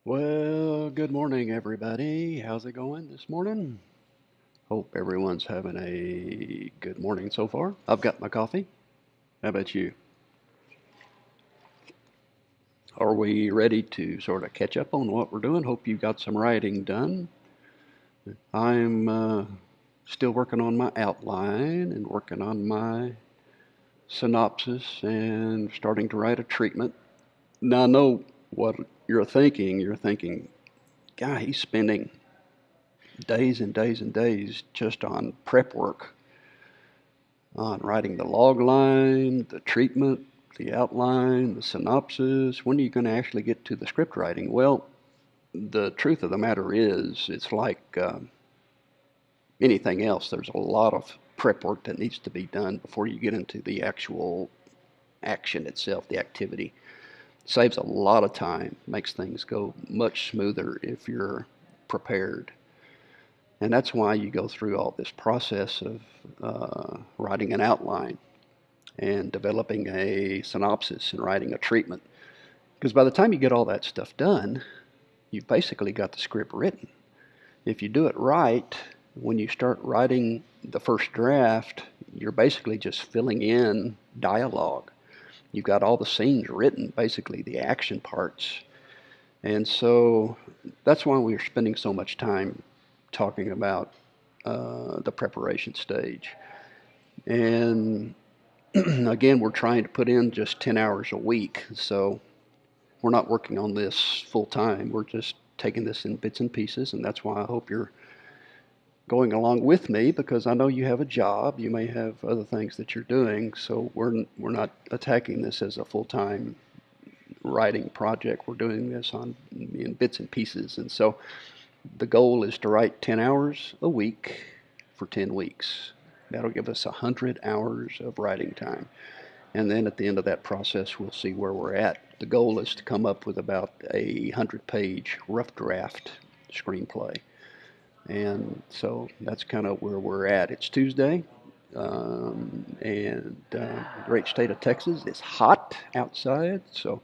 Well, good morning, everybody. How's it going this morning? Hope everyone's having a good morning so far. I've got my coffee. How about you? Are we ready to sort of catch up on what we're doing? Hope you got some writing done. I'm still working on my outline and working on my synopsis and starting to write a treatment. Now, I know what you're thinking. You're thinking, God, he's spending days and days and days just on prep work, on writing the log line, the treatment, the outline, the synopsis. When are you going to actually get to the script writing? Well, the truth of the matter is, it's like anything else. There's a lot of prep work that needs to be done before you get into the actual action itself, the activity. Saves a lot of time, makes things go much smoother if you're prepared. And that's why you go through all this process of writing an outline and developing a synopsis and writing a treatment. Because by the time you get all that stuff done, you've basically got the script written. If you do it right, when you start writing the first draft, you're basically just filling in dialogue. You've got all the scenes written, basically the action parts. And so that's why we're spending so much time talking about the preparation stage. And again, we're trying to put in just 10 hours a week. So we're not working on this full time. We're just taking this in bits and pieces. And that's why I hope you're going along with me, because I know you have a job. You may have other things that you're doing. So we're not attacking this as a full time writing project. We're doing this in bits and pieces. And so the goal is to write 10 hours a week for 10 weeks. That'll give us 100 hours of writing time. And then at the end of that process, we'll see where we're at. The goal is to come up with about a 100-page rough draft screenplay. And so that's kind of where we're at. It's Tuesday, and the great state of Texas is hot outside. So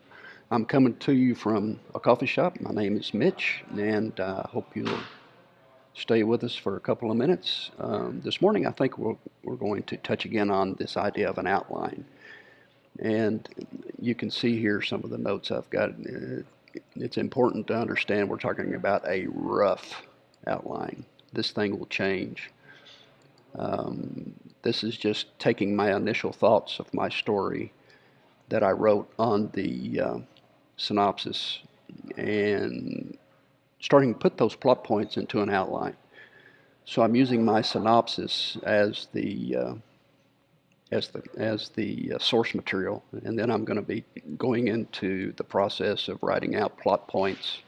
I'm coming to you from a coffee shop. My name is Mitch, and I hope you'll stay with us for a couple of minutes. This morning, I think we're going to touch again on this idea of an outline. And you can see here some of the notes I've got. It's important to understand we're talking about a rough outline. This thing will change. This is just taking my initial thoughts of my story that I wrote on the synopsis and starting to put those plot points into an outline. So I'm using my synopsis as the source material, and then I'm going to be going into the process of writing out plot points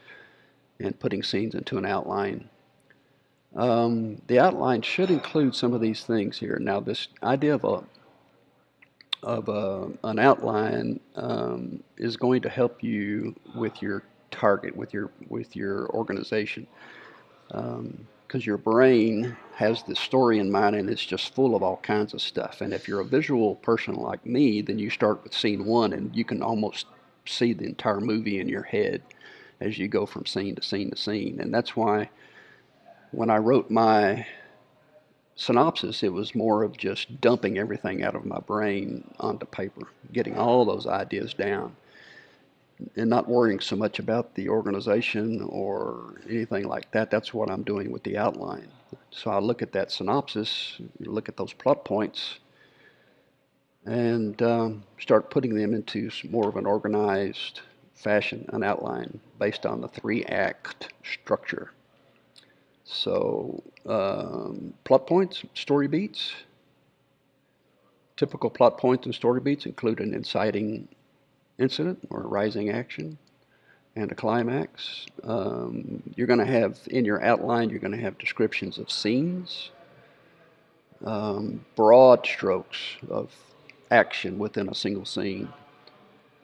and putting scenes into an outline. The outline should include some of these things here. Now, this idea an outline is going to help you with your target, with your organization, because your brain has this story in mind and it's just full of all kinds of stuff. And if you're a visual person like me, then you start with scene one and you can almost see the entire movie in your head as you go from scene to scene to scene. And that's why when I wrote my synopsis, it was more of just dumping everything out of my brain onto paper, getting all those ideas down, and not worrying so much about the organization or anything like that. That's what I'm doing with the outline. So I look at that synopsis, look at those plot points, and start putting them into more of an organized fashion, an outline based on the 3-act structure. So, plot points, story beats. Typical plot points and story beats include an inciting incident or a rising action and a climax. You're going to have, in your outline, you're going to have descriptions of scenes, broad strokes of action within a single scene.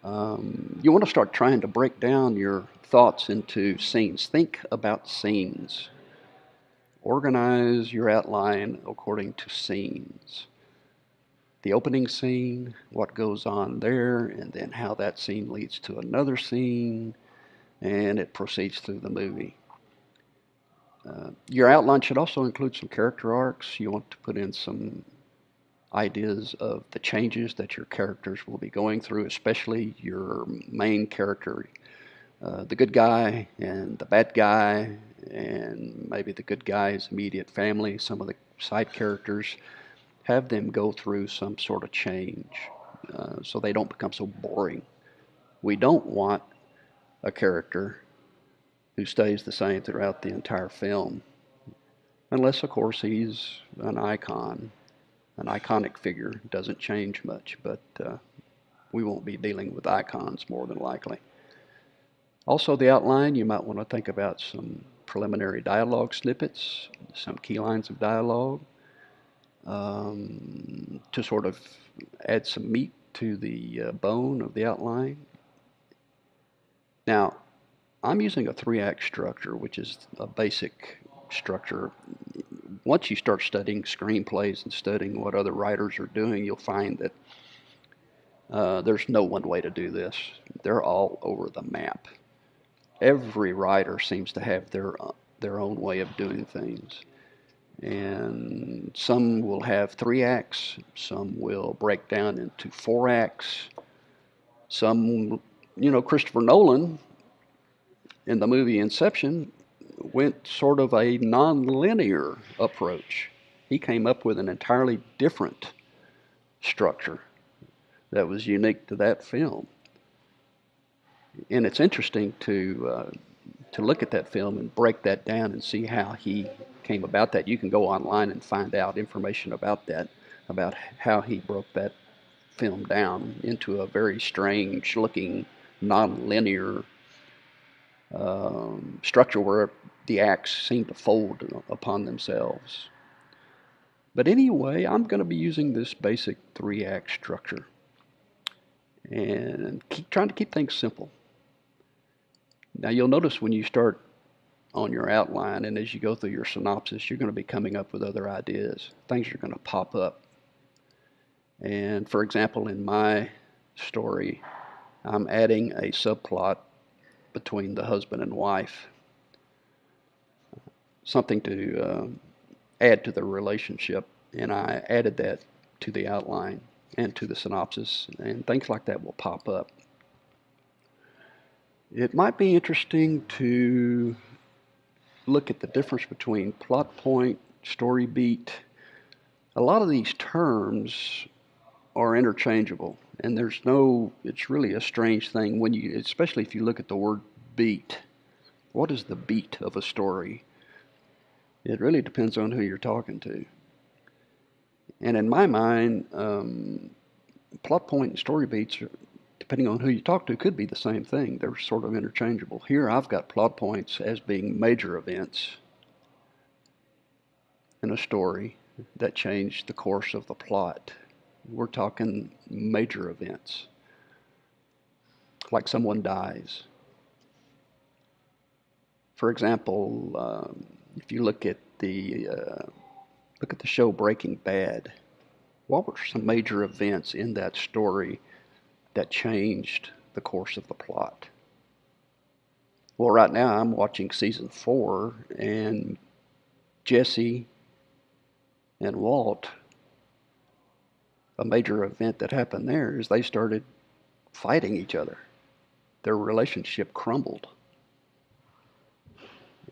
You want to start trying to break down your thoughts into scenes. Think about scenes. Organize your outline according to scenes. The opening scene, what goes on there, and then how that scene leads to another scene, and it proceeds through the movie. Your outline should also include some character arcs. You want to put in some ideas of the changes that your characters will be going through, especially your main character, the good guy and the bad guy, and maybe the good guy's immediate family, some of the side characters. Have them go through some sort of change so they don't become so boring. We don't want a character who stays the same throughout the entire film, unless, of course, he's an icon. An iconic figure doesn't change much, but we won't be dealing with icons more than likely. Also, the outline, you might want to think about some preliminary dialogue snippets, some key lines of dialogue, to sort of add some meat to the bone of the outline. Now, I'm using a 3-act structure, which is a basic structure. Once you start studying screenplays and studying what other writers are doing, you'll find that there's no one way to do this. They're all over the map. Every writer seems to have their own way of doing things. And some will have 3 acts, some will break down into 4 acts. Some, Christopher Nolan in the movie Inception went sort of a non-linear approach. He came up with an entirely different structure that was unique to that film. And it's interesting to look at that film and break that down and see how he came about that. You can go online and find out information about that, about how he broke that film down into a very strange looking non-linear structure where the acts seem to fold upon themselves. But anyway, I'm going to be using this basic 3-act structure and trying to keep things simple. Now you'll notice when you start on your outline and as you go through your synopsis, you're going to be coming up with other ideas. Things are going to pop up. And for example, in my story, I'm adding a subplot between the husband and wife, something to add to the relationship, and I added that to the outline and to the synopsis, and things like that will pop up. It might be interesting to look at the difference between plot point, story beat. A lot of these terms are interchangeable, and it's really a strange thing when especially if you look at the word beat. What is the beat of a story? It really depends on who you're talking to. And in my mind, plot point and story beats, depending on who you talk to, could be the same thing. They're sort of interchangeable. Here I've got plot points as being major events in a story that change the course of the plot. We're talking major events, like someone dies. For example, if you look at the show Breaking Bad, what were some major events in that story that changed the course of the plot? Well, right now I'm watching season 4, and Jesse and Walt, a major event that happened there is they started fighting each other. Their relationship crumbled.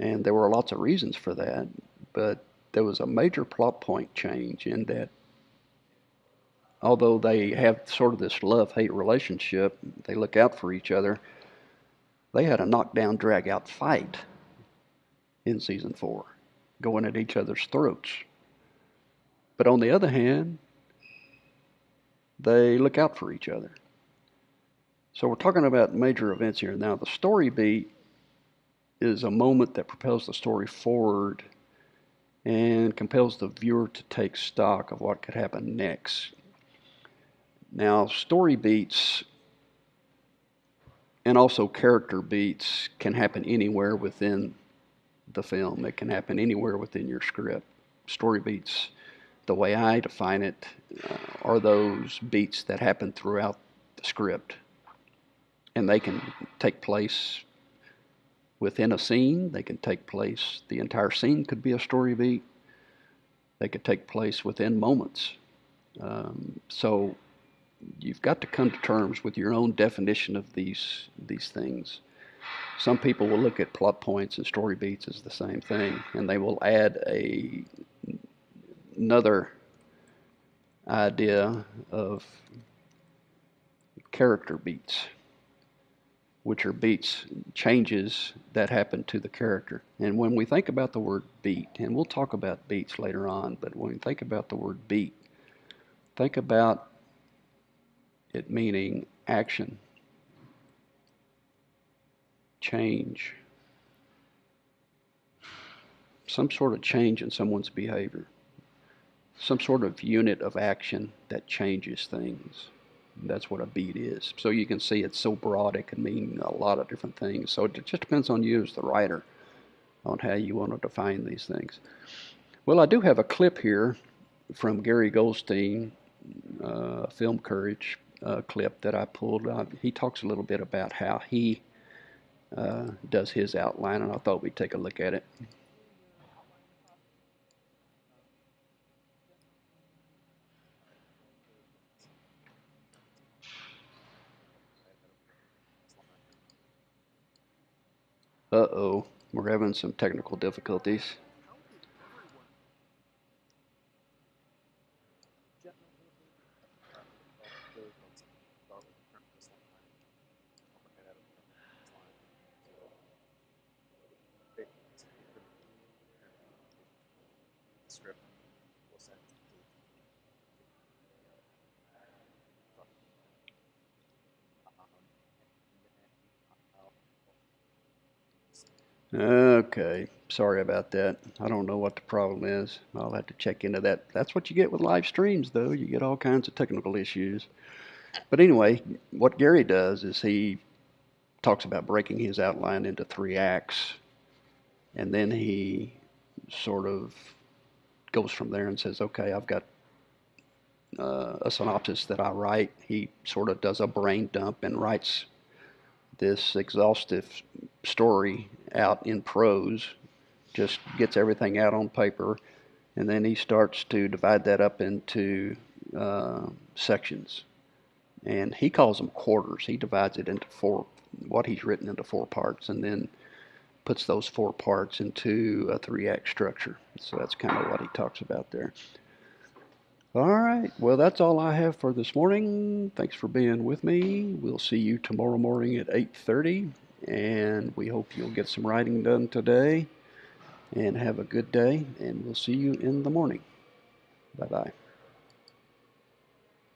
And there were lots of reasons for that, but there was a major plot point change in that although they have sort of this love-hate relationship, they look out for each other, they had a knockdown, drag-out fight in season 4, going at each other's throats. But on the other hand, they look out for each other. So we're talking about major events here. Now, the story beat is a moment that propels the story forward and compels the viewer to take stock of what could happen next. Now, story beats and also character beats can happen anywhere within the film. It can happen anywhere within your script. Story beats, the way I define it, are those beats that happen throughout the script. And they can take place within a scene. They can take place, the entire scene could be a story beat. They could take place within moments. So you've got to come to terms with your own definition of these things. Some people will look at plot points and story beats as the same thing, and they will add another idea of character beats, which are beats, changes that happen to the character. And when we think about the word beat, and we'll talk about beats later on, but when we think about the word beat, think about it meaning action, change, some sort of change in someone's behavior, some sort of unit of action that changes things. That's what a beat is. So you can see it's so broad, it can mean a lot of different things. So it just depends on you as the writer on how you want to define these things. Well, I do have a clip here from Gary Goldstein, Film Courage clip that I pulled. He talks a little bit about how he does his outline, and I thought we'd take a look at it. Uh-oh, we're having some technical difficulties. Okay, sorry about that. I don't know what the problem is. I'll have to check into that. That's what you get with live streams, though. You get all kinds of technical issues. But anyway, what Gary does is he talks about breaking his outline into 3 acts, and then he sort of goes from there and says, okay, I've got a synopsis that I write. He sort of does a brain dump and writes this exhaustive story out in prose, just gets everything out on paper, and then he starts to divide that up into sections. And he calls them quarters. He divides it into what he's written into 4 parts, and then puts those 4 parts into a 3-act structure. So that's kind of what he talks about there. All right, well, that's all I have for this morning. Thanks for being with me. We'll see you tomorrow morning at 8:30, and we hope you'll get some writing done today, and have a good day, and we'll see you in the morning. Bye-bye.